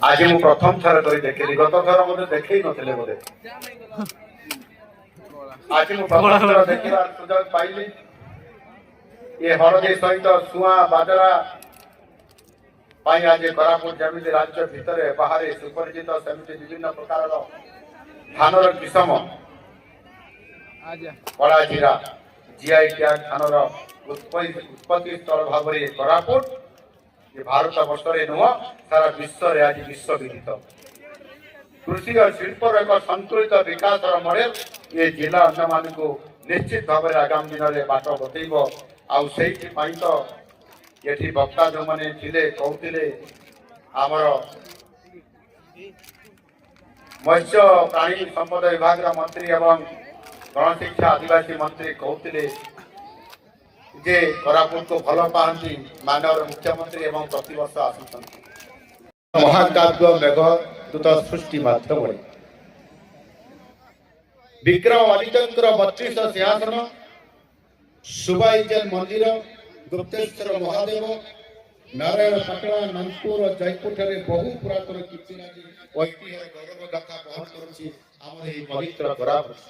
आज मु प्रथम थर कर देखली गत थर मते देखै नथिले बोले आज मु प्रथम थर देखिबार सुযোগ पाइली ये हरदी सहित सुआ बाजरा पाई आज कोरापुट जमिति राज्य भितर बाहर सुपरिचित सेमिति विभिन्न प्रकार धानर किसम कड़ा जीरा जीआई टैग धानर उत्पत्ति स्थल भाव में कोरापुट ये भारत वर्ष नुह सारा विश्व आज विश्व विदित कृषि और शिल्प एक संतुलित विकास मॉडल ये जिला अंडमान को निश्चित भाव में आगामी दिन में बाट बतईब आई तो ये वक्ता जो मैंने कहते आमर मत्स्य प्राणी संपद विभाग मंत्री एवं गणशिक्षा आदिवासी मंत्री कहते जे कोरापुट को भल पाती मानव मुख्यमंत्री एवं प्रतिवर्ष आसुं महाकाव्य मेघदूत सृष्टि माध्यम विक्रम आदित्य 32 सिंहासन सुबाईजन मंदिर गुप्तेश्वर महादेव नारायण पाटणा नागपुर और जयपुर बहु पुरातन कीर्तिराजी ऐतिह्य गौरव गाथा बहन कर पवित्र कोरापुट।